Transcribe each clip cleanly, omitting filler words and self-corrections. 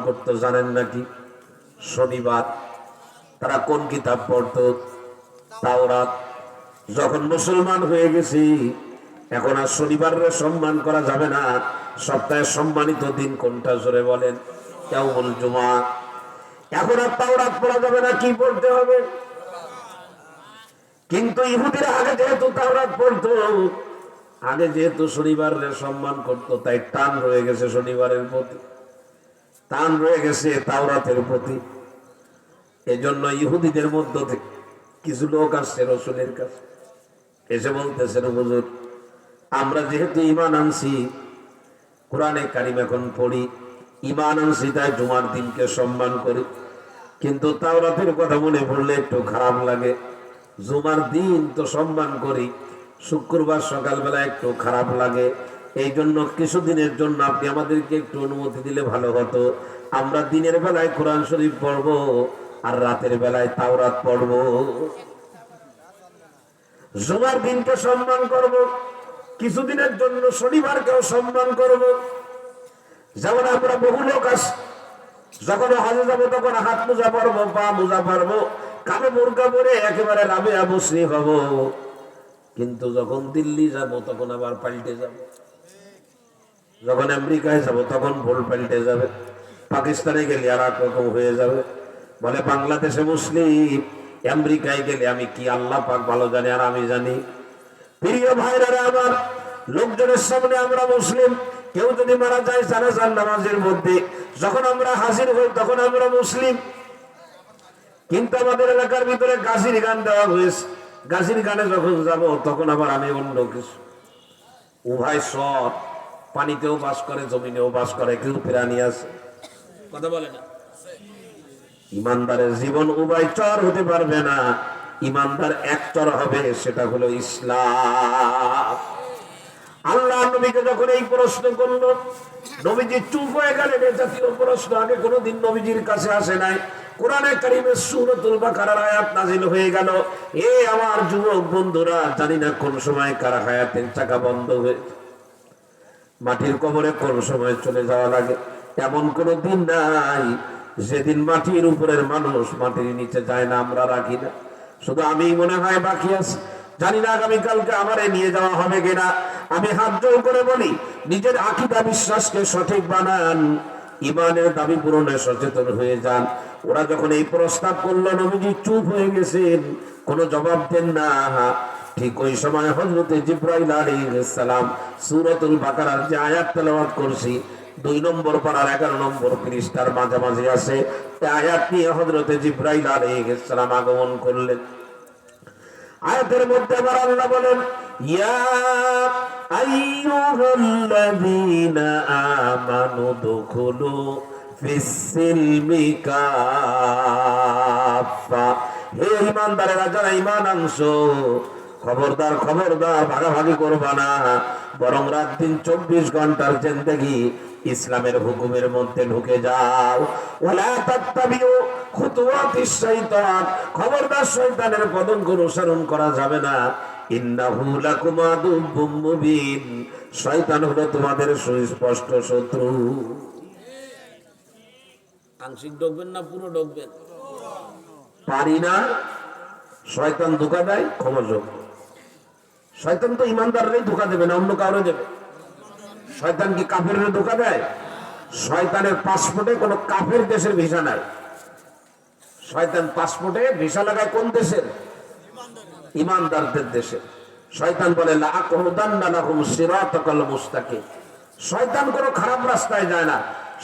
করতো জানেন নাকি? শনিবার। তারা কোন কিতাব পড়তো? তাওরাত। যখন মুসলমান হয়ে গেছি এখন আর শনিবারের সম্মান করা যাবে না। সপ্তাহের সম্মানিত দিন কোনটা জোরে বলেন? ইয়াউমুল জুমআ। এখন আর তাওরাত পড়া যাবে না, কি পড়তে হবে? কিন্তু ইহুদিরা আগে যেহেতু তাওরাত পড়তো, আগে যেহেতু শনিবারের সম্মান করত, তাই টান রয়ে গেছে শনিবারের প্রতি, টান রয়ে গেছে তাওরাতের প্রতি। এজন্য ইহুদিদের মধ্য থেকে কিছু লোক আসছে রসুলের কাছে, এসে বলতেছেন, হুজুর আমরা যেহেতু ঈমান আনছি, কোরআনে কারিম এখন পড়ি, ঈমান আনছি তাই জুমার দিনকে সম্মান করি, কিন্তু তাওরাতের কথা মনে পড়লে একটু খারাপ লাগে। জুমার দিন তো সম্মান করি, শুক্রবার সকালবেলা একটু খারাপ লাগে। এই জন্য কিছুদিনের জন্য আপনি আমাদেরকে একটু অনুমতি দিলে ভালো হতো। আমরা দিনের বেলায় কোরআন শরীফ পড়বো আর রাতের বেলায় তাওরাত পড়বো। জুমার দিনকে সম্মান করব, কিছুদিনের জন্য শনিবারকেও সম্মান করব। যেমন আমরা বহু লোক আস, যখন হজে যাবো তখন হাত মোজা পারবো, পা মোজা পারবো, কালো বোরকা পরে একেবারে রাবেয়া মুসলিম হব। কিন্তু যখন দিল্লি যাব তখন আবার পাল্টে যাব, যখন আমেরিকায় যাব তখন ভুল পাল্টে যাবে, পাকিস্তানে গেলে আর এক রকম হয়ে যাবে। বলে বাংলাদেশে মুসলিম, আমেরিকায় গেলে আমি কি আল্লাহ পাক ভালো জানে আর আমি জানি। প্রিয় ভাইরা আমার, লোকজনের সামনে আমরা মুসলিম, কেউ যদি মারা যায় জানাজার নামাজের মধ্যে যখন আমরা হাজির হই তখন আমরা মুসলিম। কিন্তু আমাদের এলাকার ভিতরে গাজির গান দেওয়া হয়েছে, গাজির গানে যখন যাব তখন আবার আমি অন্য কিছু। উভয় সব, পানিতেও বাস করে জমিনেও বাস করে, কেউ প্রাণী আছে, কথা বলে না। ইমানদারের জীবন উভয় চর হতে পারবে না, ইমানদার এক চর হবে, সেটা হলো ইসলাম। আল্লাহ নবীকে যখন এই প্রশ্ন করলো, নবীজি চুপ হয়ে গেলেন। এই জাতীয় প্রশ্ন আগে কোনোদিন নবীজির কাছে আসে নাই। কোরআনে কারিমের সূরাতুল বাকারার আয়াত নাযিল হয়ে গেল। এ আমার যুবক বন্ধুরা, জানি না কোন সময় কার হায়াতের চাকা বন্ধ হয়ে মাটির কবরে কোন সময় চলে যাওয়া লাগে। এমন কোন দিন নাই যেদিন মাটির উপরের মানুষ মাটির নিচে যায় না, আমরা রাখি না। শুধু আমি মনে হয় বাকি আছি, জানি না আগামীকালকে আমারে নিয়ে যাওয়া হবে কিনা। আমি হাত জোড় করে বলি, নিজের আকীদা বিশ্বাসকে সঠিক বানান, ইমানের দাবি পূরণে সচেতন হয়ে যান। ওরা যখন এই প্রস্তাব করলো, নবীজি চুপ হয়ে গেছেন, কোনো জবাব দেন না। ঠিক ওই সময় হযরতে জিবরাইল আলাইহিস সালাম সূরাতুল বাকারার যে আয়াত তেলাওয়াত করছি, 2 নম্বর পারার 11 নম্বর পৃষ্ঠার মাঝামাঝি আছে, এই আয়াত নিয়ে হযরতে জিবরাইল আলাইহিস সালাম আগমন করলেন। আয়াতের মধ্যে আবার আল্লাহ বলেন, ইয়া আইয়ুহাল্লাযীনা আমানু দুখুলু ফিস-সিলমি কাফা। হে ঈমানদারেরা, যারা ঈমান আনছো, খবরদার খবরদার ভাগাভাগি করবা না, বরং রাত দিন 24 ঘন্টার জিন্দেগি ইসলামের হুকুমের মধ্যে ঢুকে যাও। ওয়ালা তাত্তাবিউ খুতুওয়াতিশ শাইতান, খবরদার শয়তানের পদঙ্ক অনুসরণ করা যাবে না। ইন্নাহু লাকুম আদুউম মুবিন, শয়তান হলো তোমাদের সুস্পষ্ট শত্রু। আংশিক ঢুকবেন না পুরো ঢুকবেন? পারি না, শয়তান ধোঁকা দেয়, ক্ষমাযোগ্য। শয়তান তো ইমানদাররাই ধোঁকা দেবে না, অন্য কাউরে দেবে? শয়তান কি কাফেররে ধোঁকা দেয়? শয়তানের পাসপোর্টে কোন কাফের দেশের ভিসা নাই। শয়তান পাসপোর্টে ভিসা লাগায় কোন দেশের? ইমানদারদের দেশে। শয়তান বলে লা আকুদান্না লাহুম সিরাতাকাল মুস্তাকিম। শয়তান কোনো খারাপ রাস্তায় যায় না,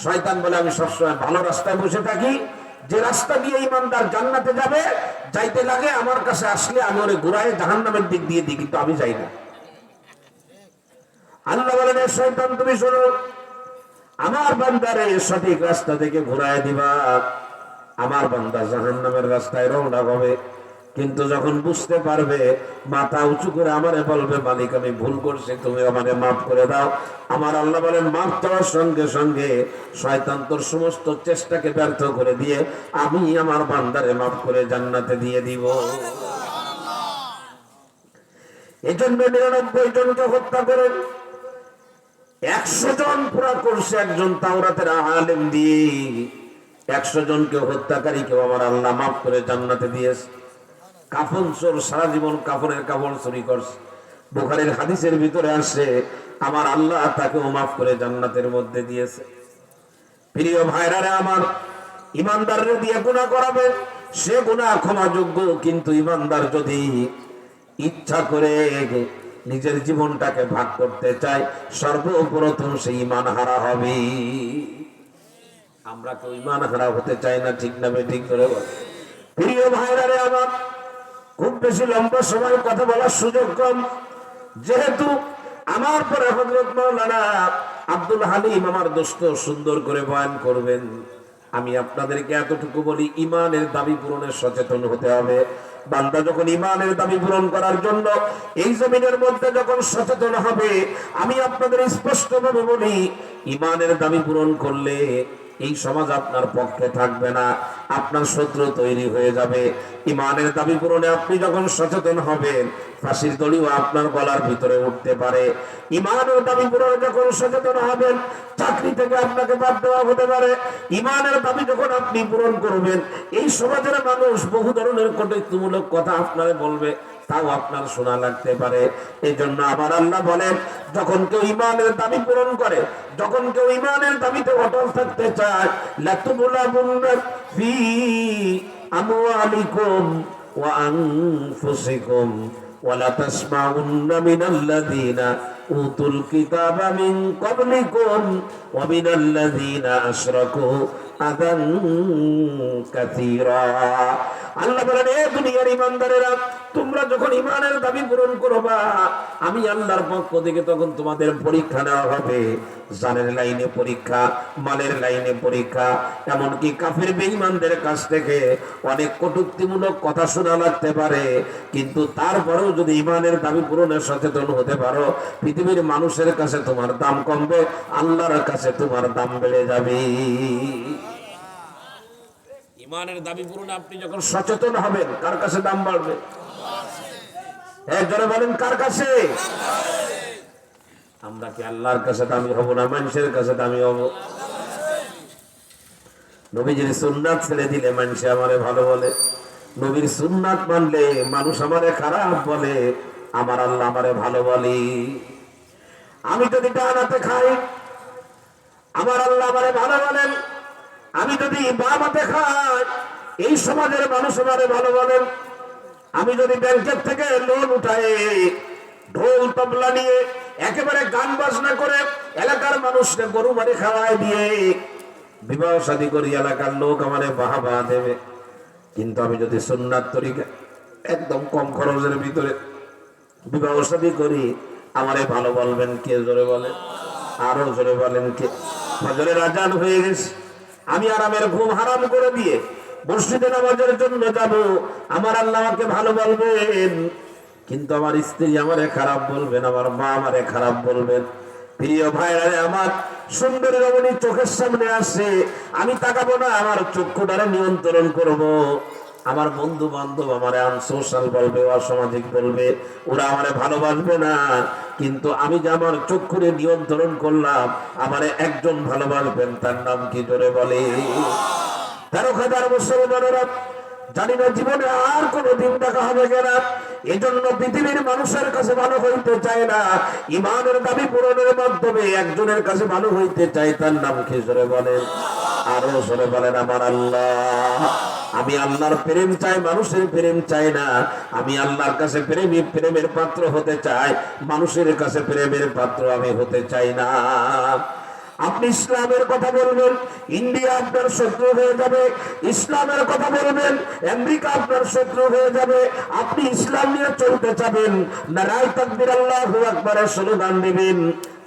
শয়তান বলে আমি সবসময় ভালো রাস্তায় বসে থাকি, যে রাস্তা দিয়ে ইমানদার জান্নাতে যাবে, যাইতে লাগে আমার কাছে আসলে আমি ওরে ঘুরায় জাহান্নামের দিক দিয়ে দিই, কিন্তু আমি যাই না। আল্লাহ বলেন, শয়তান তুমি শোনো, আমার বান্দারে সঠিক রাস্তা থেকে ঘুরায় দিবা, আমার বান্দা জাহান্নামের রাস্তায় রওনা হবে। কিন্তু যখন বুঝতে পারবে, মাথা উঁচু করে আমারে বলবে, মালিক আমি ভুল করছি, তুমি আমাকে মাফ করে দাও। আমার আল্লাহ বলেন, মাফ চাওয়ার সঙ্গে সঙ্গে শয়তান তোর সমস্ত চেষ্টাকে ব্যর্থ করে দিয়ে আমি আমার বান্দারে মাফ করে জান্নাতে দিয়ে দিব। এই জন্য 99 জনকে হত্যা করেন, 100 জন পুরা করছে একজন তাওরাতের আলেম দিয়ে। 100 জনকে হত্যাকারীকে আমার আল্লাহ মাফ করে জান্নাতে দিয়েছে। কাফন চোর সারা জীবন কাফনের কাপড় চুরি করছে, বুখারীর হাদিসের ভিতরে আসে আমার আল্লাহ তাকেও মাফ করে জান্নাতের মধ্যে দিয়েছে। প্রিয় ভাইরা রে আমার, ইমানদাররে দিয়ে গুনাহ করাবে, সে গুনাহ ক্ষমাযোগ্য, কিন্তু ইমানদার যদি ইচ্ছা করে নিজের জীবনটাকে ভাগ করতে চায়, সর্বপ্রথম সে ঈমান হারা হবে। আমরা কেউ ঈমান হারা হতে চাই না, ঠিক না ঠিক করে বল। প্রিয় ভাইরা রে আমার, খুব বেশি লম্বা সময় কথা বলার সুযোগ কম, যেহেতু আমার পরে হযরত মাওলানা আব্দুল হালিম আমার দোস্ত সুন্দর করে বয়ান করবেন। আমি আপনাদেরকে এতটুকু বলি, ঈমানের দাবি পূরণে সচেতন হতে হবে। বান্দা যখন ঈমানের দাবি পূরণ করার জন্য এই জমিনের মধ্যে যখন সচেতন হবে, আমি আপনাদের স্পষ্টভাবে বলি, ঈমানের দাবি পূরণ করলে এই সমাজ আপনার পক্ষে থাকবে না, আপনার শত্রু তৈরি হয়ে যাবে। ঈমানের দাবি পূরণে আপনি যখন সচেতন হবেন, ফাঁসির দড়িও আপনার গলার ভিতরে উঠতে পারে। ঈমানের দাবি পূরণে যখন সচেতন হবেন, চাকরি থেকে আপনাকে বাদ দেওয়া হতে পারে। ঈমানের দাবি যখন আপনি পূরণ করবেন, এই সমাজের মানুষ বহু ধরনের কটূক্তিমূলক কথা আপনারে বলবে, তাও আপনার শোনা লাগতে পারে। এই জন্য আমার আল্লাহ বলেন, যখন কেউ ঈমানের দাবি পূরণ করে, যখন কেউ ঈমানের দাবিতে অটল থাকতে চায়, লাতুবুলাবুন্না ফি আমওয়ালিকুম ওয়া আনফুসিকুম ওয়া লা তাসমাউন্না মিনাল্লাযীনা উতুল কিতাবা মিন ক্বাবলিকুম ওয়া মিনাল্লাযীনা আশরাকু আযান কাসীরা। আল্লাহ বলেন, এ দুনিয়ার ঈমানদারেরা, তোমরা যখন ঈমানের দাবি পূরণ করবা, আমি আল্লাহর পক্ষ থেকে তখন তোমাদের পরীক্ষা নেওয়া হবে। জানের লাইনে পরীক্ষা, মালের লাইনে পরীক্ষা, এমনকি কাফের বেঈমানদের কাছ থেকে অনেক কটূক্তিমূলক কথা শোনা লাগতে পারে, কিন্তু তারপরেও যদি ঈমানের দাবি পূরণে সচেতন হতে পারো, পৃথিবীর মানুষের কাছে তোমার দাম কমবে, আল্লাহর কাছে তোমার দাম বেড়ে যাবে। ঈমানের দাবি পূরণে আপনি যখন সচেতন হবেন, কার কাছে দাম বাড়বে? একজনে বলেন, কার কাছে? আমরা কি আল্লাহর কাছে দামি হব না মানুষের কাছে দামি হব? নবীজির সুন্নাত ছেড়ে দিলে মানুষ আমারে ভালো বলে, নবীর সুন্নাত মানলে মানুষ আমারে খারাপ বলে, আমার আল্লাহ আমারে ভালো বলে। আমি যদি ডান হাতে খাই, আমার আল্লাহ আমারে ভালো বলেন। আমি যদি বাম হাতে খাই, এই সমাজের মানুষ আমারে ভালো বলেন। আমি যদি ব্যাংকের থেকে লোন উঠাই, ঢোল তবলা নিয়ে একেবারে গান বাজনা করে এলাকার মানুষকে গরু মারি খাওয়াই দিয়ে বিবাহ শাদী করি, এলাকার লোক আমারে বাহবা দেবে। কিন্তু আমি যদি সুন্নাত তরিকা একদম কম খরচের ভিতরে বিবাহ শাদী করি, আমারে ভালো বলবেন কে? জোরে বলেন, আরো জোরে বলেন কে? ফজরের আজান হয়ে গেছে, আমি আরামের ঘুম হারাম করে দিয়ে মসজিদে নামাজের জন্য যাব, আমার আল্লাহ আমাকে ভালো বলবেন, কিন্তু আমার স্ত্রী আমারে খারাপ বলবেন, আমার মা আমারে খারাপ বলবেন। প্রিয় ভাইরা আমার, সুন্দর রমণী চোখের সামনে আসে, আমি তাকাবো না, আমার চক্ষুটারে নিয়ন্ত্রণ করব। আমার বন্ধু বান্ধব আমারে আনসোশাল বলবে, অসামাজিক বলবে, ওরা আমারে ভালোবাসবে না, কিন্তু আমি যে আমার চক্ষুরে নিয়ন্ত্রণ করলাম, আমারে একজন ভালোবাসবেন, তার নাম কি? জোরে বলে। 13,000 মুসলমানেরা জানি না জীবনে আর কোনদিন দেখা হবে কিনা, এজন্য পৃথিবীর মানুষের কাছে ভালো হইতে চায় না, ঈমানের দাবি পূরণের মাধ্যমে একজনের কাছে ভালো হইতে চাই, তার নাম কি? জোরে বলেন, আরো জোরে বলেন, আমার আল্লাহ। আমি আল্লাহর প্রেম চাই, মানুষের প্রেম চাই না। আমি আল্লাহর কাছে প্রেমের পাত্র হতে চাই, মানুষের কাছে প্রেমের পাত্র আমি হতে চাই না। আপনি ইসলামের কথা বলবেন, ইন্ডিয়া আপনার শত্রু হয়ে যাবে। ইসলামের কথা বলবেন, আমেরিকা আপনার শত্রু হয়ে যাবে। আপনি ইসলাম নিয়ে চলতে চাবেন, নারায়ে তাকবীর আল্লাহু আকবারের স্লোগান দিবেন,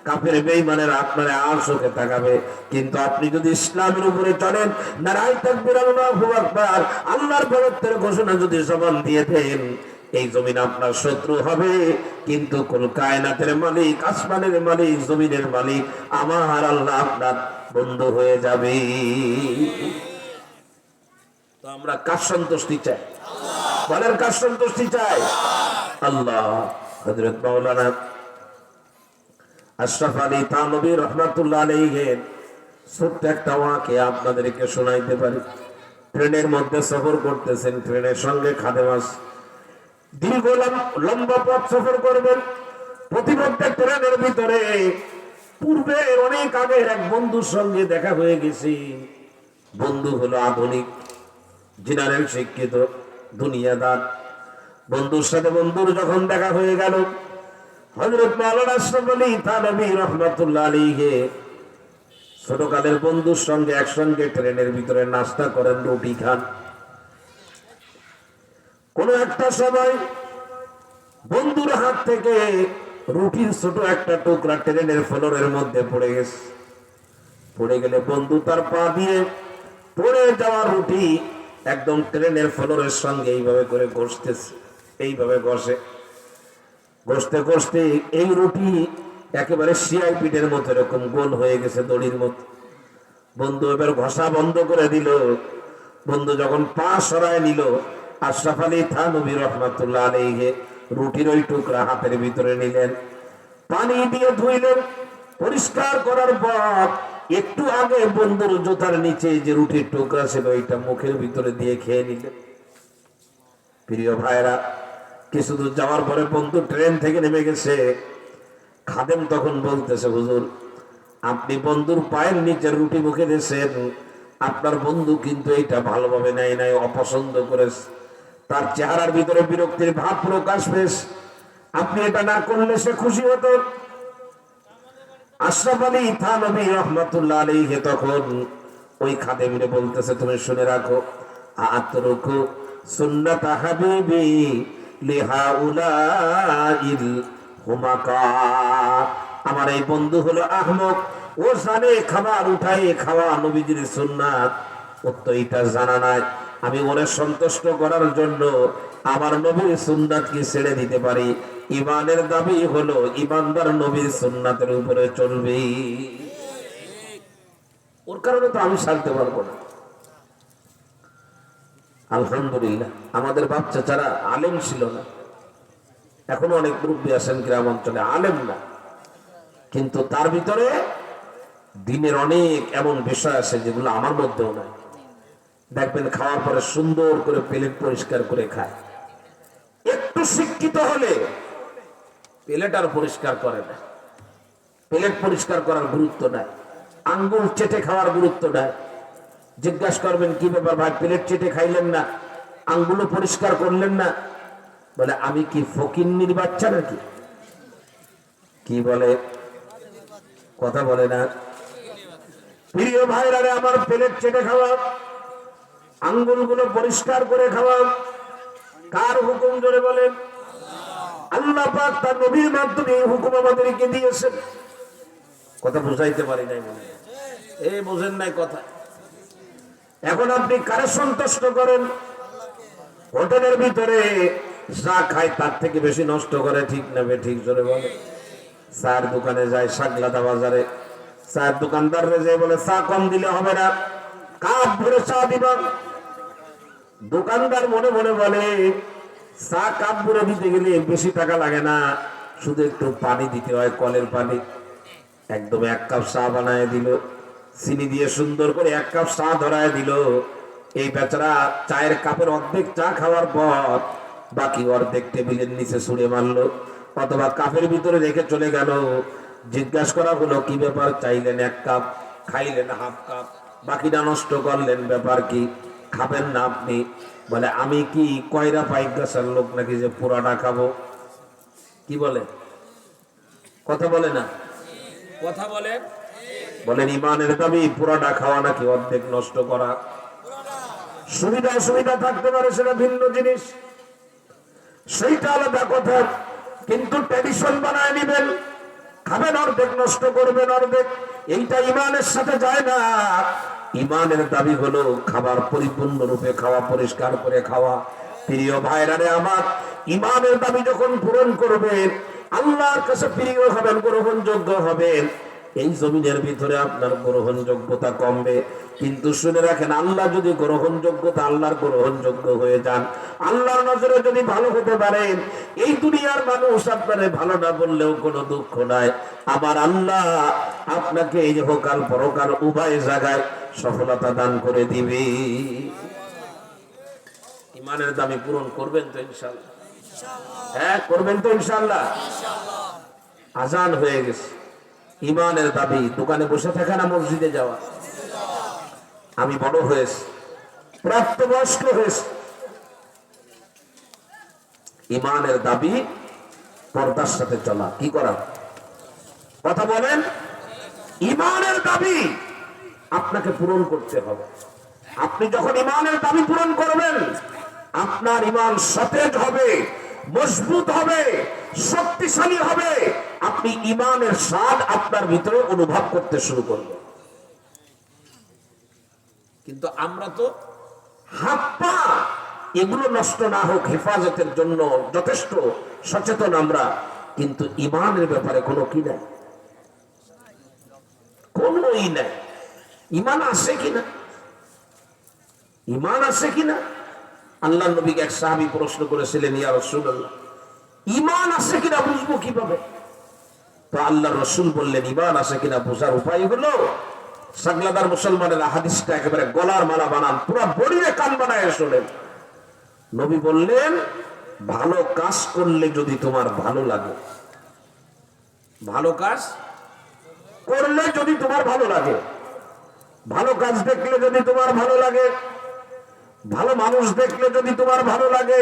কাফের বেঈমানেরা আপনারা আর চোখে তাকাবে। কিন্তু আপনি যদি ইসলামের উপরে চলেন, নারায়ে তাকবীর আল্লাহু আকবার, আল্লাহর বরত্বের ঘোষণা যদি জবান দিয়ে দেন, এই জমিন আপনার শত্রু হবে, কিন্তু কুল কায়নাতের মালিক, আসমানের মালিক, জমিনের মালিক আমার আল্লাহ আপনার বন্ধু হয়ে যাবে। তো আমরা কার সন্তুষ্টি চাই? বলেন, কার সন্তুষ্টি চাই? আল্লাহ। হযরত মাওলানা আশরাফ আলী থানভী রহমাতুল্লাহ আলাইহির ছোট্ট একটা ওয়াকে আপনাদেরকে শোনাইতে পারি। ট্রেনের মধ্যে সফর করতেছেন, ট্রেনের সঙ্গে খাদেম আছে, দীর্ঘ লম্বা পথ সফর করবেন। প্রতিমধ্যে ট্রেনের ভিতরে পূর্বে অনেক আগের এক বন্ধুর সঙ্গে দেখা হয়ে গেছে। বন্ধু হলো আধুনিক, জেনারেল শিক্ষিত, দুনিয়াদার। বন্ধুর সাথে বন্ধুর যখন দেখা হয়ে গেল, হযরত মাওলানা আশরাফ আলী থানভী রাহমাতুল্লাহ আলাইহি ছোটকালের বন্ধুর সঙ্গে একসঙ্গে ট্রেনের ভিতরে নাস্তা করেন, রুটি খান। কোন একটা সময় বন্ধুর হাত থেকে রুটির ছোট একটা টুকরা ট্রেনের ফ্লোরের মধ্যে পড়ে গেছে। পড়ে গেলে বন্ধু তার পা দিয়ে পড়ে যাওয়া রুটি একদম ট্রেনের ফ্লোরের সঙ্গে এইভাবে করে ঘষতেছে, এইভাবে ঘষে ঘষতে ঘষতে এই রুটি একেবারে সিআই পিঠের মতো এরকম গোল হয়ে গেছে, দড়ির মতো। বন্ধু এবার ঘষা বন্ধ করে দিল। বন্ধু যখন পা সরায় নিল, আশরাফ আলী থানভী রাহমাতুল্লাহ আলাইহি রুটির ওই টুকরা হাতের ভিতরে নিলেন, পানি দিয়ে ধুইলেন। পরিষ্কার করার পর একটু আগে বন্ধুর জুতার নিচে যে রুটির টুকরা ছিল ওইটা মুখের ভিতরে দিয়ে খেয়ে নিলেন। প্রিয় ভাইরা, কিছু দূর যাওয়ার পরে বন্ধু ট্রেন থেকে নেমে গেছে। খাদেম তখন বলতেছে, হুজুর আপনি বন্ধুর পায়ের নিচে রুটি মুখে দিয়েছেন, আপনার বন্ধু কিন্তু এটা ভালোভাবে নেয় নাই, অপছন্দ করেছে, তার চেহারার ভিতরে বিরক্তির ভাব প্রকাশ পেয়েছে, আপনি এটা না করলে সে খুশি হতো। আশরাফ আলী থানভী রাহমাতুল্লাহ আলাইহি তখন ওই খাদেমকে বলতেছে, তুমি শুনে রাখো, আতরুকু সুন্নাত হাবিবি লিহাউলাইল হুমাকা। আমার এই বন্ধু হলো আহমক, ও জানে খাবার উঠাই খাওয়া নবীজির সুন্নাত, ও তো এটা জানা নাই। আমি ওরে সন্তুষ্ট করার জন্য আমার নবীর সুন্নাত কি ছেড়ে দিতে পারি? ইমানের দাবি হলো ইমানদার নবীর সুন্নাতের উপরে চলবে, ওর কারণে তো আমি ছাড়তে পারবো না। আলহামদুলিল্লাহ, আমাদের বাচ্চা যারা আলেম ছিল না, এখনো অনেক মুরব্বী আছেন গ্রাম অঞ্চলে আলেম না, কিন্তু তার ভিতরে দিনের অনেক এমন বিষয় আছে যেগুলো আমার মধ্যেও নাই। দেখবেন খাওয়ার পরে সুন্দর করে প্লেট পরিষ্কার করে খায়। একটু শিক্ষিত হলে প্লেট আর পরিষ্কার করে না, প্লেট পরিষ্কার করার গুরুত্ব নাই, আঙ্গুল চেটে খাওয়ার গুরুত্ব নাই। জিজ্ঞাসা করবেন, কি ব্যাপার ভাই, প্লেট চেটে খাইলেন না, আঙ্গুলও পরিষ্কার করলেন না? বলে, আমি কি ফকিন্নির বাচ্চা নাকি? কি বলে, কথা বলে না। প্রিয় ভাইরা, আমার প্লেট চেটে খাওয়া, আঙ্গুলগুলো পরিষ্কার করে খাওয়া কার হুকুম? জোরে বলেন। আল্লাহ পাক তার নবীর মাধ্যমে এই হুকুম আমাদেরকে দিয়েছেন। কথা বুঝাইতে পারি নাই মনে, এই বোঝেন নাই কথা। এখন আপনি কারে সন্তুষ্ট করেন? হোটেলের ভিতরে যা খায় তার থেকে বেশি নষ্ট করে, ঠিক না ঠিক? জোরে বলে। চার দোকানে যায়, সাগলাদা বাজারে, চার দোকানদাররে যে বলে চা কম দিলে হবে না, কাপ ভরে চা দিবা। দোকানদার মনে মনে বলে, চা কাপ ভরে দিতে গেলে বেশি টাকা লাগে না, শুধু একটু পানি দিতে হয়, কলের পানি। একদম এক কাপ চা বানায় দিল, চিনি দিয়ে সুন্দর করে এক কাপ চা ধরায় দিল। এই বেচারা চায়ের কাপের অর্ধেক চা খাওয়ার পর বাকি অর্ধেক টেবিলের নিচে ছুঁড়ে মারলো, অথবা কাপের ভিতরে রেখে চলে গেল। জিজ্ঞাসা করা হলো, কি ব্যাপার, চাইলেন এক কাপ, খাইলেন হাফ কাপ, বাকিটা নষ্ট করলেন, ব্যাপার কি, খাবেন না আপনি? বলে, আমি কি কয়রা পাইকাসার লোক নাকি যে পুরাটা খাবো? কি বলে, কথা বলে না, কথা বলে। বলেন, ইমানের দাবি পুরাটা খাওয়া নাকি অর্ধেক নষ্ট করা? সুবিধা অসুবিধা থাকতে পারে, সেটা ভিন্ন জিনিস, সেইটা আলাদা কথা। কিন্তু ট্র্যাডিশন বানায় নিবেন, খাবেন অর্ধেক, নষ্ট করবেন অর্ধেক, এইটা ইমানের সাথে যায় না। ইমানের দাবি হলো খাবার পরিপূর্ণ রূপে খাওয়া, পরিষ্কার করে খাওয়া। প্রিয় ভাইরা রে আমার, ইমানের দাবি যখন পূরণ করবেন, আল্লাহর কাছে প্রিয় হবেন, গ্রহণযোগ্য হবেন, এই জমিনের ভিতরে আপনার গ্রহণযোগ্যতা কমবে। কিন্তু শুনে রাখেন, আল্লাহ যদি গ্রহণযোগ্যতা আল্লাহর গ্রহণযোগ্য হয়ে যান, আল্লাহর নজরে যদি ভালো হতে পারেন, এই দুনিয়ার মানুষ আপনারে ভালো না বললেও কোনো দুঃখ নাই। আমার আল্লাহ আপনাকে এই ইহকাল পরকাল উভয় জায়গায় সফলতা দান করে দিবে। ইমানের দাবি পূরণ করবেন তো ইনশাআল্লাহ? হ্যাঁ, করবেন তো ইনশাআল্লাহ? আজান হয়ে গেছে। ইমানের দাবি দোকানে বসে থাকা না মসজিদে যাওয়া? আমি বড় হয়েছি, প্রাপ্তবয়স্ক হয়েছি। ইমানের দাবি পর্দার সাথে চলা। কি করা? কথা বলেন। ইমানের দাবি আপনাকে পূরণ করতে হবে। আপনি যখন ইমানের দাবি পূরণ করবেন, আপনার ইমান সতেজ হবে, মজবুত হবে, শক্তিশালী হবে। আপনি ইমানের স্বাদ আপনার ভিতরে অনুভব করতে শুরু করবেন। কিন্তু আমরা তো হাত পা এগুলো নষ্ট না হোক হেফাজতের জন্য যথেষ্ট সচেতন আমরা, কিন্তু ইমানের ব্যাপারে কোনো কি নাই, কোনই নাই। ইমান আছে কিনা? ইমান আছে কিনা? আল্লাহ নবীকে এক সাহাবী প্রশ্ন করেছিলেন, ইয়া রাসূলুল্লাহ, ইমান আছে কিনা বুঝবো কিভাবে? তো আল্লাহ রসুল বললেন, ইমান আছে কিনা বোঝার উপায় হলো, সাগলাদার মুসলমানের হাদিসটা একেবারে গলার মালা বানান, পুরো বড়িরে কান বানায় শোনেন। নবী বললেন, ভালো কাজ করলে যদি তোমার ভালো লাগে, ভালো কাজ করলে যদি তোমার ভালো লাগে, ভালো কাজ দেখলে যদি তোমার ভালো লাগে, ভালো মানুষ দেখলে যদি তোমার ভালো লাগে,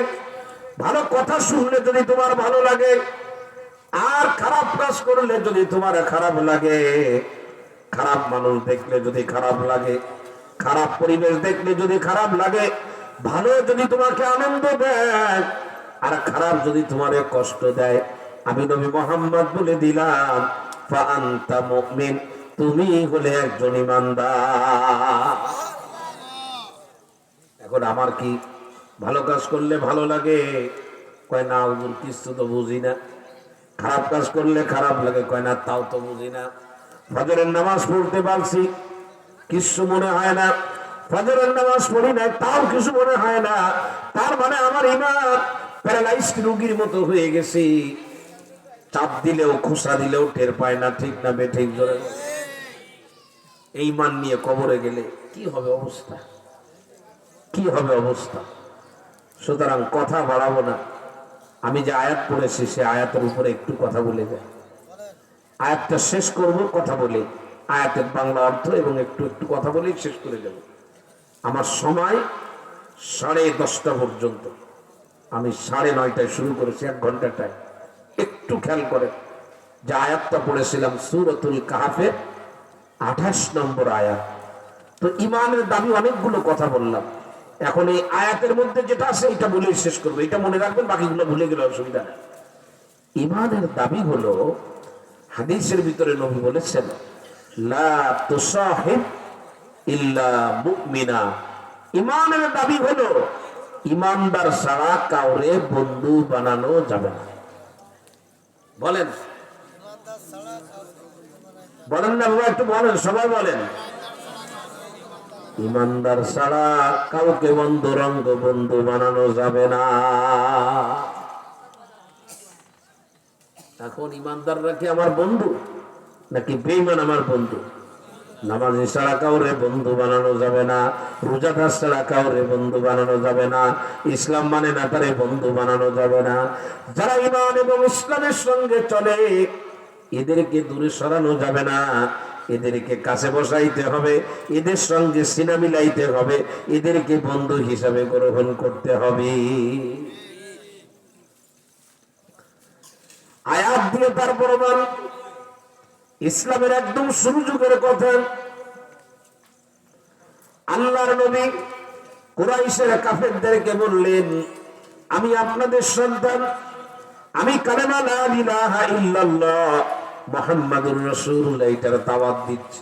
ভালো কথা শুনলে যদি তোমার ভালো লাগে, আর খারাপ কাজ করলে যদি তোমার খারাপ লাগে, খারাপ মানুষ দেখলে যদি খারাপ লাগে, খারাপ পরিবেশ দেখলে যদি খারাপ লাগে, ভালো যদি তোমাকে আনন্দ দেয় আর খারাপ যদি তোমার কষ্ট দেয়, আমি নবী মুহাম্মদ বলে দিলাম, ফা আনতা মুমিন, তুমি হলে একজন ঈমানদার। এখন আমার কি ভালো কাজ করলে ভালো লাগে? কয় না হুজুর, কিছু তো বুঝি না। খারাপ কাজ করলে খারাপ লাগে? কয় না, তাও তো বুঝি না। ফজরের নামাজ পড়তে পারছি, কিছু মনে হয় না। ফজরের নামাজ পড়ি না, তাও কিছু মনে হয় না। তার মানে আমার ঈমান প্যারালাইজড রোগীর মতো হয়ে গেছে। চাপ দিলেও খুশা দিলেও টের পায় না। ঠিক না বেঠিক? জোরে এই মান নিয়ে কবরে গেলে কি হবে অবস্থা? কি হবে অবস্থা? সুতরাং কথা বাড়াবো না। আমি যে আয়াত পড়েছি সে আয়াতের উপরে একটু কথা বলে যাই। আয়াতটা শেষ করব কথা বলে, আয়াতের বাংলা অর্থ এবং একটু একটু কথা বলেই শেষ করে যাব। আমার সময় 10:30 পর্যন্ত। আমি 9:30টায় শুরু করেছি, 1 ঘন্টা টাইম। একটু খেয়াল করে যে আয়াতটা পড়েছিলাম সূরাতুল কাহফের 28 নম্বর আয়াত। তো ইমানের দাবি অনেকগুলো কথা বললাম। এখন এই আয়াতের মধ্যে যেটা আছে এটা বলেই শেষ করবো। এটা মনে রাখবেন, বাকিগুলো ভুলে গেলে অসুবিধা নেই। ইমানের দাবি হলো, হাদিসের ভিতরে নবী বলেছেন, লা তুসাহিব ইল্লা মুমিনা। ইমানের দাবি হলো, ইমানদার ছাড়া কাউরে বন্ধু বানানো যাবে না। বলেন, বলেন না বাবা, একটু বলেন, সবাই বলেন। ইমানদার ছাড়া কাউকে বন্ধুরঙ্গ বন্ধু বানানো যাবে না। এখন ইমানদাররা কি আমার বন্ধু নাকি বেঈমান আমার বন্ধু? নামাজি ছাড়া কাউরে বন্ধু বানানো যাবে না, রোজাদার ছাড়া কাউরে বন্ধু বানানো যাবে না, ইসলাম মানে না তারে বন্ধু বানানো যাবে না। যারা ঈমান এবং ইসলামের সঙ্গে চলে এদেরকে দূরে সরানো যাবে না, এদেরকে কাছে বসাইতে হবে, এদের সঙ্গে সিনা মিলাইতে হবে, এদেরকে বন্ধু হিসাবে গ্রহণ করতে হবে। আয়াত দিয়ে তার প্রমাণ, ইসলামের একদম শুরু যুগের কথা। আল্লাহর নবী কুরাইশের কাফেরদেরকে বললেন, আমি আপনাদের সন্তান, আমি কালেমা লা ইলাহা ইল্লাল্লাহ মুহাম্মাদুর রাসূলুল্লাহ এটার দাওয়াত দিচ্ছি।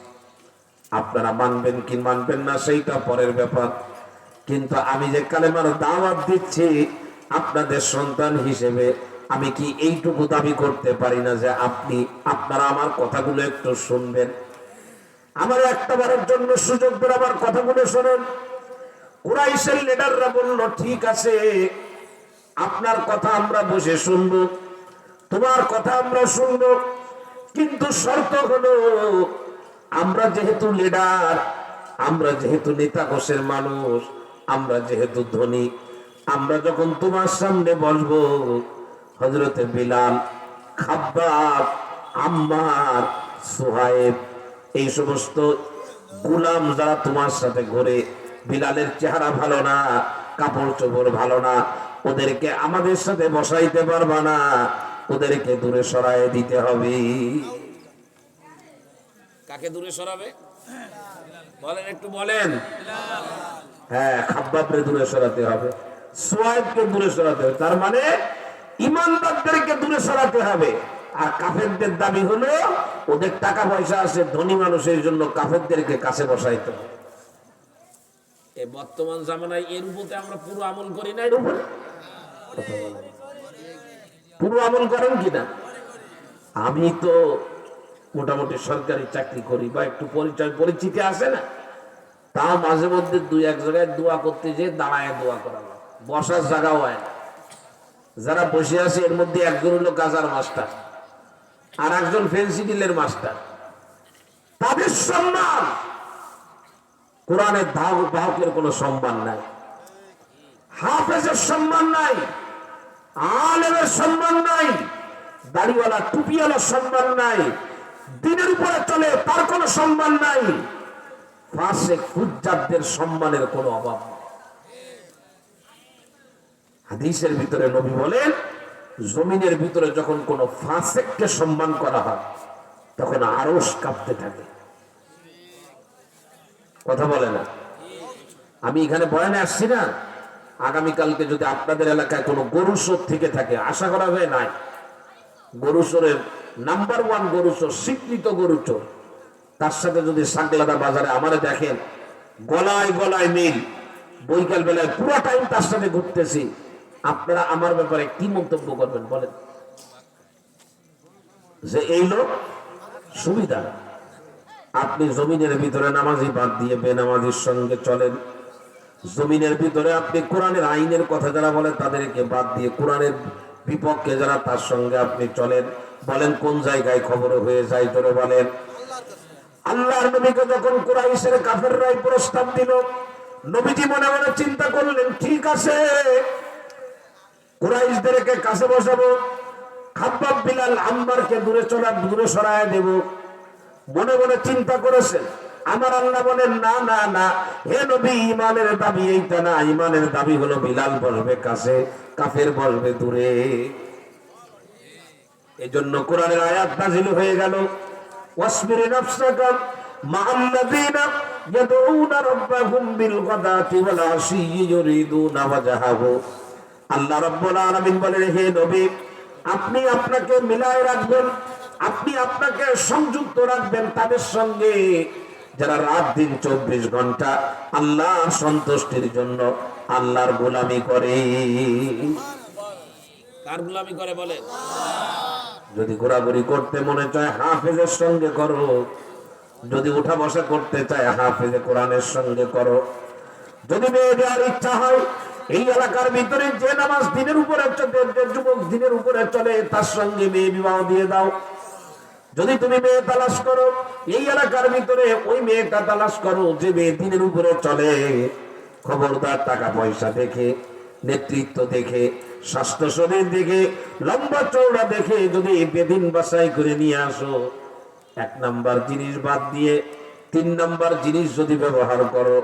আপনারা মানবেন কি মানবেন না সেইটা পরের ব্যাপার, কিন্তু আমি যে কালেমার দাওয়াত দিচ্ছি আপনাদের সন্তান হিসেবে আমি কি এইটুকু দাবি করতে পারি না যে আপনারা আমার কথাগুলো একটু শুনবেন? আমার একটা বারের জন্য সুযোগ করে আমার কথাগুলো শোনেন। কুরাইশের লিডাররা বলল, ঠিক আছে, আপনার কথা আমরা বসে শুনবো, তোমার কথা আমরা শুনবো, কিন্তু শর্ত হলো আমরা যেহেতু লিডার, আমরা যেহেতু নেতা গোছের মানুষ, আমরা যেহেতু ধনী, আমরা যখন তোমার সামনে বসবো, হযরতে বিলাল, খাব্বাব, আম্মার, সুহাইব, এই সমস্ত গোলাম যারা তোমার সাথে ঘুরে, বিলালের চেহারা ভালো না, কাপড় চোপড় ভালো না, ওদেরকে আমাদের সাথে বসাইতে পারবা না, ওদেরকে দূরে সরায় দিতে হবে। কাকে দূরে সরাবে বলেন, একটু বলেন। হ্যাঁ, খাব্বাবকে দূরে সরাতে হবে, সুহাইবকে দূরে সরাতে হবে। তার মানে ইমানদারদেরকে দূরে সরাতে হবে। আর কাফেরদের দাবি হলো ওদের টাকা পয়সা আছে, ধনী মানুষের জন্য কাফেরদেরকে কাছে বসাইতে হবে। এই বর্তমান জামানায় এর উপরে আমরা পুরো আমল করি না। এর উপরে পুরো আমল করেন কিনা? আমি তো মোটামুটি সরকারি চাকরি করি বা একটু পরিচয় পরিচিতি আছে না, তাও মাঝে মধ্যে দুই এক জায়গায় দোয়া করতে যেয়ে দাঁড়ায় দোয়া করা, বসার জায়গাও হয় না। যারা বসে আছে এর মধ্যে একজন হলো গাজার মাস্টার আর একজন ফেন্সিডিলের মাস্টার। তাদের সম্মান, কোরআনের বাহকের কোনো সম্মান নাই, হাফেজের সম্মান নাই, আলেমের সম্মান নাই, দাড়িওয়ালা টুপিওয়ালার সম্মান নাই, দিনের উপরে চলে তার কোনো সম্মান নাই, ফাসিক ফুজ্জারদের সম্মানের কোনো অভাব নেই। হাদিসের ভিতরে নবী বলেন, জমিনের ভিতরে যখন কোনো ফাসিককে সম্মান করা হয় তখন আরশ কাঁপতে থাকে। কথা বলে না? আমি এখানে বয়ানে আসছি না, আগামীকালকে যদি আপনাদের এলাকায় কোনো গরু চোর থেকে থাকে, আশা করা যায় নাই, গরু চোরের নাম্বার 1 গরু চোর, স্বীকৃত গরু চোর, তার সাথে যদি সাগলাদা বাজারে আমারে দেখেন গলায় গলায় মিল, বৈকাল বেলায় পুরো টাইম তার সাথে ঘুরতেছি, আপনারা আমার ব্যাপারে কি মন্তব্য করবেন বলেন? যে এই লোক সুবিধা। আপনি জমিনের ভিতরে নামাজি বাদ দিয়ে বেনামাজির সঙ্গে চলেন, জমিনের ভিতরে আপনি কোরআনের আইনের কথা যারা বলে তাদেরকে বাদ দিয়ে কোরআনের বিপক্ষে যারা, তার সঙ্গে আপনি চলেন। বলেন কোন জায়গায় খবর হয়ে যায়? জোরে বলেন। আল্লাহর নবীকে যখন কুরাইশের কাফেররাই প্রস্তাব দিল, নবীজি মনে মনে চিন্তা করলেন, ঠিক আছে, কুরাইশদেরকে কাছে বসাবো, খাব্বাব, বিলাল, আম্মারকে দূরে সরায় দেব। মনে মনে চিন্তা করেছেন। আমার আল্লাহ বলেন, না না না, হে নবী, ইমানের দাবি এইটা না, ইমানের দাবি হলো বিলাল বসবে কাছে, কাফের বসবে দূরে। এই জন্য কোরআনের আয়াত নাযিল হয়ে গেল, ওয়াসবির নাফসাকা মা'আল্লাযীনা ইয়াদউনা রাব্বাহুম বিল গাদাতি ওয়াল আশিয়্যি ইউরিদুনা ওয়াজহাহু। আল্লাহ রাব্বুল আলামিন বলেন, হে নবী, আপনি আপনাকে মিলায় রাখবেন, আপনি আপনাকে সংযুক্ত রাখবেন তাদের সঙ্গে যারা রাত দিন 24 ঘন্টা আল্লাহর সন্তুষ্টির জন্য আল্লাহর গোলামি করে। কার গোলামি করে বলে? যদি ঘোরাঘুরি করতে মনে চায় হাফেজের সঙ্গে করো, যদি উঠা বসা করতে চায় হাফেজে কোরআনের সঙ্গে করো। যদি মেয়ে দেওয়ার ইচ্ছা হয়, এই এলাকার ভিতরে যে নামাজ দিনের উপরে চলে, যে যুবক দিনের উপরে চলে, তার সঙ্গে মেয়ে বিবাহ দিয়ে দাও। যদি তুমি মেয়ে তালাশ করো, এই এলাকার ভিতরে ওই মেয়েটা তালাশ করো যে মেয়ে দিনের উপরে চলে। খবরদার টাকা পয়সা দেখে, নেতৃত্ব দেখে, স্বাস্থ্য শরীর দেখে, লম্বা চৌড়া দেখে যদি বেদিন বাছাই করে নিয়ে আসো, 1 নাম্বার জিনিস বাদ দিয়ে 3 নাম্বার জিনিস যদি ব্যবহার করো,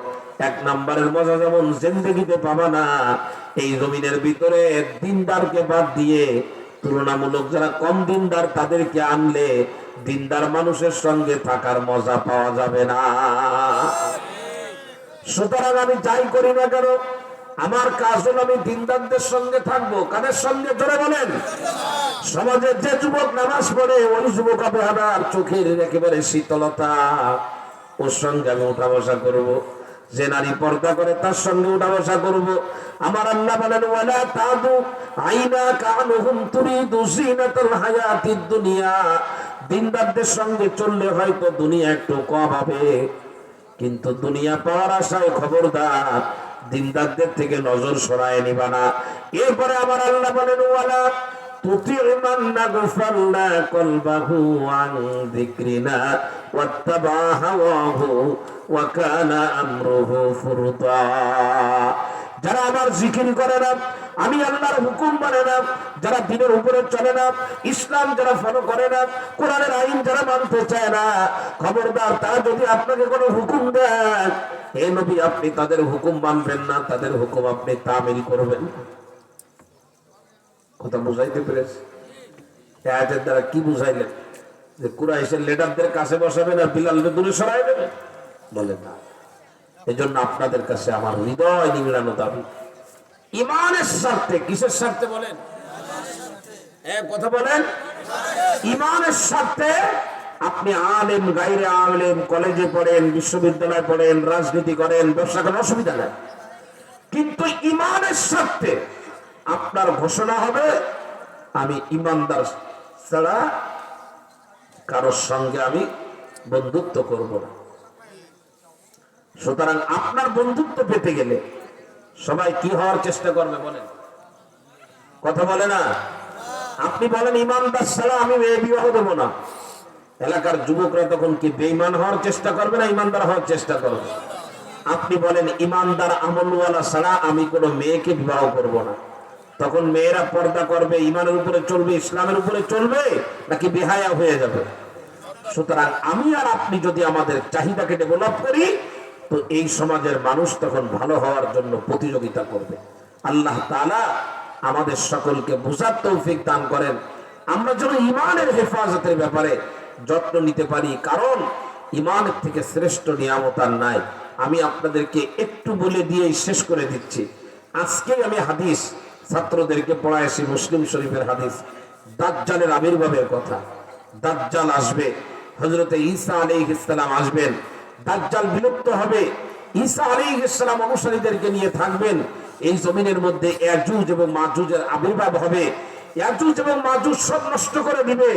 1 নাম্বারের মজা যেমন জিন্দেগিতে পাবা না, এই জমিনের ভিতরে দিনদারকে বাদ দিয়ে তুলনামূলক যারা কম দিনদার তাদেরকে আনলে দিনদার মানুষের সঙ্গে থাকার মজা পাওয়া যাবে না। সুতরাং আমি যাই করি না কেন, আমার কাজ হলো আমি দিনদারদের সঙ্গে থাকবো। কাদের সঙ্গে? জোরে বলেন। সমাজের যে যুবক নামাজ পড়ে, ওই যুবক আপনার চোখের একেবারে শীতলতা, ওর সঙ্গে আমি উঠা বসা করবো। যে নারী পর্দা করে তার সঙ্গে উঠা বসা করবো। আমার আল্লাহ বলেন ওয়ালা তাদু আইনা কানুহুম তুরিদু জিনাতাল হায়াতিদ দুনিয়া। দিনদারদের সঙ্গে চললে হয়তো দুনিয়া একটু কম হবে, কিন্তু দুনিয়া পাওয়ার আশায় খবরদার দিনদারদের থেকে নজর সরায় নিবা না। এরপরে আমার আল্লাহ বলেন ওয়ালা তুতি'উ মান নাগফালনা কলবাহু আন যিকরিনা ওয়াত্তাবা হাওয়াহু ওয়া কানা আমরুহু ফুরতা। যারা আমার জিকির করে না, আমি আল্লাহর হুকুম মানে না, যারা দ্বীনের উপরে চলে না, ইসলাম যারা ফলো করে না, কোরআনের আইন যারা মানতে চায় না, খবরদার তারা যদি আপনাকে কোনো হুকুম দেন, হে নবী আপনি তাদের হুকুম মানবেন না, তাদের হুকুম আপনি তামিল করবেন। কথা বুঝাইতে পেরেছি? আয়াতের দ্বারা কি বুঝাইলেন? যে কুরাইশের লিডারদের কাছে বসাবেন আর বিলালকে দূরে সরাই দেবেন? বলেন না। এজন্য আপনাদের কাছে আমার হৃদয় নিংড়ানো দাবি, ইমানের স্বার্থে। কিসের স্বার্থে বলেন? কথা বলেন। ইমানের স্বার্থে আপনি আলেম গায়রে আলেম, কলেজে পড়েন, বিশ্ববিদ্যালয়ে পড়েন, রাজনীতি করেন, ব্যবসা করেন, অসুবিধা নেই, কিন্তু ইমানের স্বার্থে আপনার ঘোষণা হবে আমি ইমানদার ছাড়া কারোর সঙ্গে আমি বন্ধুত্ব করব না। সুতরাং আপনার বন্ধুত্ব পেতে গেলে সবাই কি হওয়ার চেষ্টা করবে বলেন? কথা বলে না? আপনি বলেন ইমানদার ছাড়া আমি মেয়ে বিবাহ দেবো না, এলাকার যুবকরা তখন কি বেঈমান হওয়ার চেষ্টা করবে না ইমানদার হওয়ার চেষ্টা করবে? আপনি বলেন ইমানদার আমলওয়ালা ছাড়া আমি কোনো মেয়েকে বিবাহ করব না, তখন মেয়েরা পর্দা করবে, ইমানের উপরে চলবে, ইসলামের উপরে চলবে, নাকি বেহায়া হয়ে যাবে? সুতরাং আমি আর আপনি যদি আমাদের চাহিদাকে ডেভেলপ করি, তো এই সমাজের মানুষ তখন ভালো হওয়ার জন্য প্রতিযোগিতা করবে। আল্লাহ তাআলা আমাদের সকলকে বুঝার তৌফিক দান করেন, আমরা যেন ইমানের হেফাজতের ব্যাপারে যত্ন নিতে পারি, কারণ ইমানের থেকে শ্রেষ্ঠ নিয়ামত আর নাই। আমি আপনাদেরকে একটু বলে দিয়েই শেষ করে দিচ্ছি। আজকে আমি হাদিস ছাত্রদেরকে পড়াইছি, মুসলিম শরীফের হাদিস, দাজ্জালের আবির্ভাবের কথা। দাজ্জাল আসবে, হযরতে ঈসা আলাইহিস সালাম আসবেন, দাজ্জাল বিলুপ্ত হবে, ঈসা আলাইহিস সালাম অনুসারীদেরকে নিয়ে থাকবেন। এই জমিনের মধ্যে ইয়াজুজ এবং মাজুজের আবির্ভাব হবে, ইয়াজুজ এবং মাজুজ সব নষ্ট করে দিবে।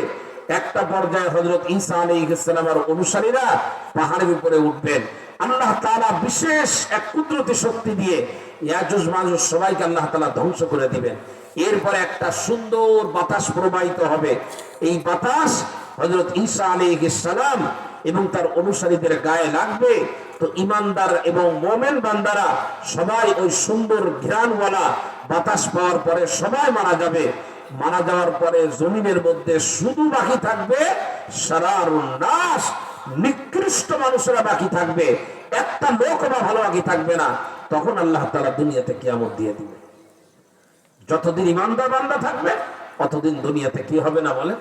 একটা পর্যায়ে হযরত ঈসা আলাইহিস সালামের অনুসারীরা পাহাড়ের উপরে উঠবেন। আল্লাহ তাআলা বিশেষ এক কুদরতি শক্তি দিয়ে ইয়াজুজ মাজুজ সবাইকে আল্লাহ তাআলা ধ্বংস করে দিবেন। এরপরে একটা সুন্দর বাতাস প্রবাহিত হবে, এই বাতাস হযরত ঈসা আলাইহিস সালাম এবং তার অনুসারীদের গায়ে লাগবে। তো ইমানদার এবং মুমিন বান্দারা সবাই ওই সুন্দর ঘ্রাণওয়ালা বাতাস পাওয়ার পরে সবাই মারা যাবে। মারা যাওয়ার পরে জমিনের মধ্যে শুধু বাকি থাকবে সারারুন নাস, নিকৃষ্ট মানুষেরা বাকি থাকবে, একটা লোক বা ভালো বাকি থাকবে না। তখন আল্লাহ তাআলা দুনিয়াতে কিয়ামত দিয়ে দিবে। যতদিন ইমানদার বান্দা থাকবে ততদিন দুনিয়াতে কি হবে না বলে?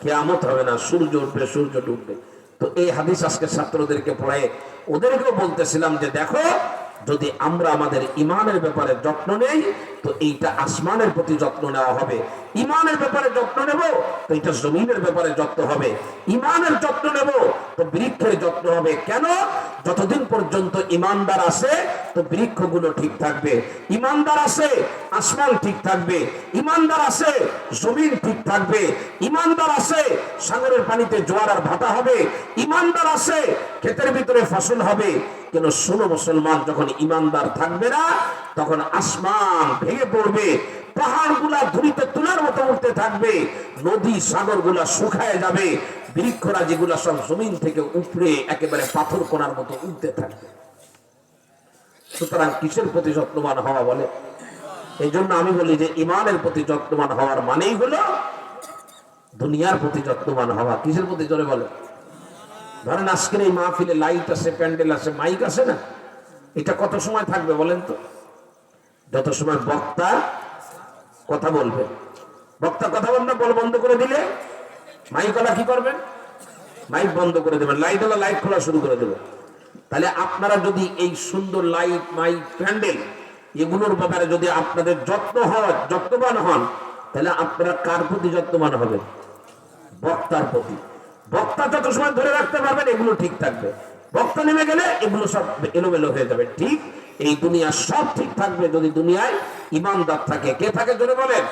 কিয়ামত হবে না, সূর্য উঠবে, সূর্য ডুববে। তো এই হাদিস আজকে ছাত্রদেরকে পড়ায় ওদেরকেও বলতেছিলাম যে দেখো, যদি আমরা আমাদের ইমানের ব্যাপারে যত্ন নেই, তো এইটা আসমানের প্রতি যত্ন নেওয়া হবে। ইমানের ব্যাপারে যত্ন নেব, তো এটা জমিনের ব্যাপারে যত্ন হবে। ইমানের যত্ন নেব, তো বৃক্ষের যত্ন হবে। কেন? যতদিন পর্যন্ত ইমানদার আছে, তো বৃক্ষগুলো ঠিক থাকবে। ইমানদার আছে, আসমান ঠিক থাকবে। ইমানদার আছে, জমিন ঠিক থাকবে। ইমানদার আছে, সাগরের পানিতে জোয়ার আর ভাটা হবে। ইমানদার আছে, ক্ষেতের ভিতরে ফসল হবে। কেন? শোনো মুসলমান, যখন ইমানদার থাকবে না, তখন আসমান ভেঙে পড়বে, পাহাড়গুলা ধুলিতে তুলার মতো উঠতে থাকবে, নদী সাগরগুলা শুকায় যাবে, বৃক্ষরা যেগুলা সব জমিন থেকে উপরে একেবারে পাথর কোনার মতো উঠতে থাকবে। সুতরাং কিসের প্রতি যত্নবান হওয়া বলে? এই জন্য আমি বলি যে ইমানের প্রতি যত্নবান হওয়ার মানেই হলো দুনিয়ার প্রতি যত্নবান হওয়া। কিসের প্রতি? জোরে বলে। ধরেন আজকের এই মাহফিলে লাইট আছে, প্যান্ডেল আছে, মাইক আছে না, এটা কত সময় থাকবে বলেন তো? যত সময় বক্তা কথা বলবে। বক্তা কথা বলবে, বন্ধ করে দিলে মাইকওয়ালা কি করবেন? মাইক বন্ধ করে দেবেন, লাইটওয়ালা লাইট খোলা শুরু করে দেবে। তাহলে আপনারা যদি এই সুন্দর লাইট, মাইক, প্যান্ডেল এগুলোর ব্যাপারে যদি আপনাদের যত্নবান হন, তাহলে আপনারা কার প্রতি যত্নবান হবেন? বক্তার প্রতি। বক্তা যত সময় ধরে রাখতে পারবেন এগুলো ঠিক থাকবে। ভক্ত নেমে গেলে এগুলো সব এলোমেলো হয়ে যাবে। ঠিক এই দুনিয়া সব ঠিক থাকবে যদি দুনিয়ায় ইমানদার থাকে। কে থাকে জোরে বলেন।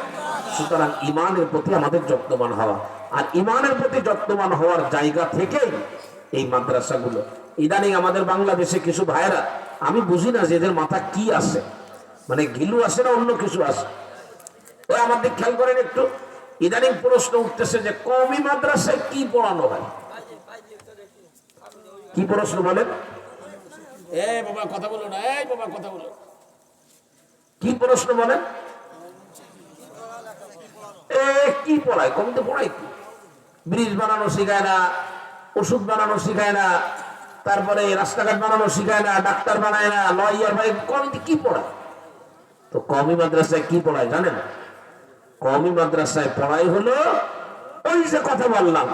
সুতরাং ইমানের প্রতি আমাদের যত্নবান হওয়া, আর ইমানের প্রতি যত্নবান হওয়ার জায়গা থেকেই এই মাদ্রাসাগুলো। ইদানিং আমাদের বাংলাদেশে কিছু ভাইরা, আমি বুঝি না যে এদের মাথা কি আছে, মানে গিলু আসে না অন্য কিছু আসে। ওই আমাদের খেয়াল করেন একটু, ইদানিং প্রশ্ন উঠতেছে যে কওমি মাদ্রাসায় কি পড়ানো হয়। কি প্রশ্ন বলেন? এই বাবা কথা বলো না, এই বাবা কথা বলো। কি প্রশ্ন বলেন? কি পড়ায়? কমিতে পড়ায় কি? ব্রিজ বানানো শিখায় না, ওষুধ বানানো শিখায় না, তারপরে রাস্তাঘাট বানানো শিখায় না, ডাক্তার বানায় না, লয়ার ভাই কমিতে কি পড়ায়? তো কওমি মাদ্রাসায় কি পড়ায় জানেন? কওমি মাদ্রাসায় পড়াই হলো ওই যে কথা বললাম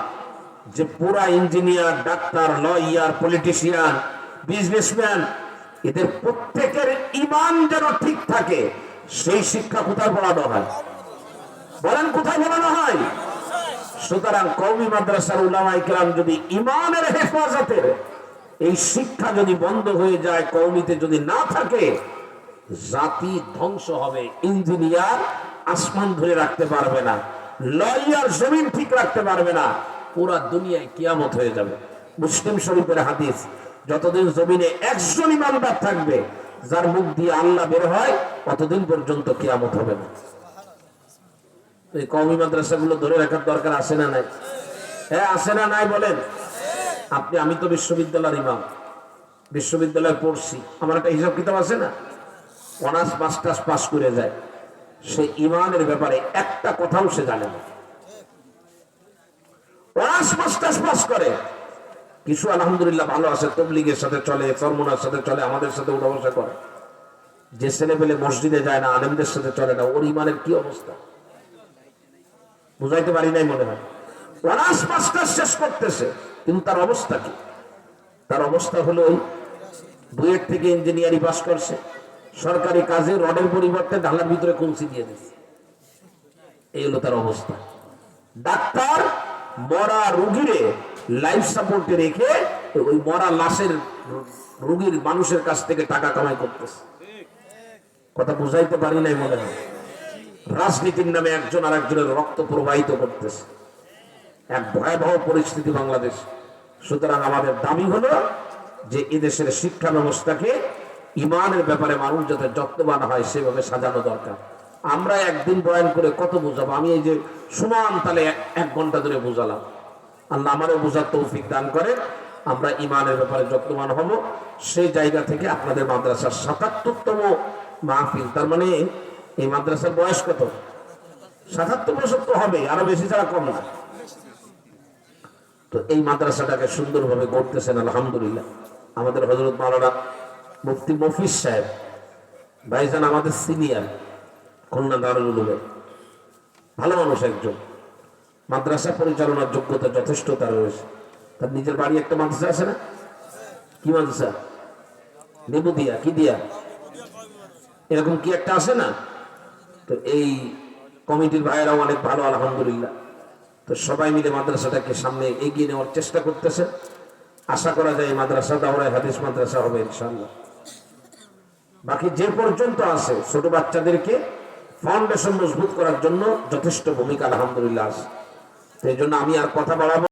যে পুরা engineer, doctor, lawyer, politician, businessman, এদের প্রত্যেকের ঈমান যেন ঠিক থাকে সেই শিক্ষা কোথায় পড়ানো হয়? বলেন কোথায় পড়ানো হয়? সুতরাং কওমি মাদ্রাসার উলামায়ে কেরাম যদি ঈমানের হেফাজতের এই শিক্ষা যদি বন্ধ হয়ে যায়, কওমিতে যদি না থাকে, জাতি ধ্বংস হবে। ইঞ্জিনিয়ার আসমান ধরে রাখতে পারবে না, লয়ার জমিন ঠিক রাখতে পারবে না, পুরা দুনিয়ায় কিয়ামত হয়ে যাবে। মুসলিম শরীফের হাদিস, যতদিন জমিনে একজন ইমানদার থাকবে যার মুখ দিয়ে আল্লাহ বের হয়, ততদিন পর্যন্ত কিয়ামত হবে না। এই কওমি মাদ্রাসাগুলো ধরে রাখার দরকার আছে না নাই? হ্যাঁ আছে না নাই বলেন? আপনি, আমি তো বিশ্ববিদ্যালয়ের ইমাম, বিশ্ববিদ্যালয়ে পড়ছি, আমার একটা হিসাব কিতাব আছে না, অনার্স মাস্টার্স পাস করে যায়, সে ইমানের ব্যাপারে একটা কথাও সে জানে না। অনার্স মাস্টার্স পাস করে, কিছু আলহামদুলিল্লাহ ভালো আছে, তবলিগের সাথে চলে, চরমনার সাথে চলে, আমাদের সাথে উঠা বসা করে। যে ছেলে পেলে মসজিদে যায় না, আলেমদের সাথে চলে না, ওর ইমানের কি অবস্থা বুঝাইতে পারি নাই মনে হয়। অনার্স মাস্টার্স শেষ করতেছে, কিন্তু তার অবস্থা কি? তার অবস্থা হলো বুয়েট থেকে ইঞ্জিনিয়ারিং পাস করছে, সরকারি কাজে রডের পরিবর্তে ঢালার ভিতরে কলসি দিয়ে দিচ্ছে, এই হলো তার অবস্থা। ডাক্তার মরা রোগীরে লাইফ সাপোর্টে রেখে ওই মরা লাশের রোগীর মানুষের কাছ থেকে টাকা কামাই করতেছে। কথা বুঝাইতে পারি নাই মনে হয়। রাজনীতির নামে একজন আর একজনের রক্ত প্রবাহিত করতেছে, এক ভয়াবহ পরিস্থিতি বাংলাদেশ। সুতরাং আমাদের দাবি হলো যে এদেশের শিক্ষা ব্যবস্থাকে ইমানের ব্যাপারে মানুষ যাতে যত্নবান হয় সেভাবে সাজানো দরকার। আমরা একদিন বয়ান করে কত বুঝাবো? আমি এই যে সমান তালে 1 ঘন্টা ধরে বুঝালাম। আল্লাহ আমারও বোঝার তৌফিক দান করে। আমরা ইমানের ব্যাপারে যত্নবান হব। সেই জায়গা থেকে আপনাদের মাদ্রাসার 77তম মাহফিল, তার মানে এই মাদ্রাসার বয়স কত? 77 বছর তো হবে, আরো বেশি ছাড়া কম না। তো এই মাদ্রাসাটাকে সুন্দরভাবে গড়তেছেন আলহামদুলিল্লাহ আমাদের হযরত মাওলানা মুফতি মফিজ সাহেব ভাইজান, আমাদের সিনিয়র, খুলনা দারুল উলুমের ভালো মানুষ একজন, মাদ্রাসা পরিচালনার যোগ্যতা যথেষ্ট তার রয়েছে। তার নিজের বাড়ি একটা মাদ্রাসা আছে না? কি মাদ্রাসা? নেবু দিয়া, কি দিয়া, এরকম কি একটা আছে না? তো এই কমিটির ভাইয়েরাও অনেক ভালো আলহামদুলিল্লাহ। তো সবাই মিলে মাদ্রাসাটাকে সামনে এগিয়ে নেওয়ার চেষ্টা করতেছে। আশা করা যায় এই মাদ্রাসা দাওরায়ে হাদিস মাদ্রাসা হবে ইনশাআল্লাহ। বাকি যে পর্যন্ত আছে ছোট বাচ্চাদেরকে ফাউন্ডেশন মজবুত করার জন্য যথেষ্ট ভূমিকা আলহামদুলিল্লাহ আছে। তো এই জন্য আমি আর কথা বাড়াবো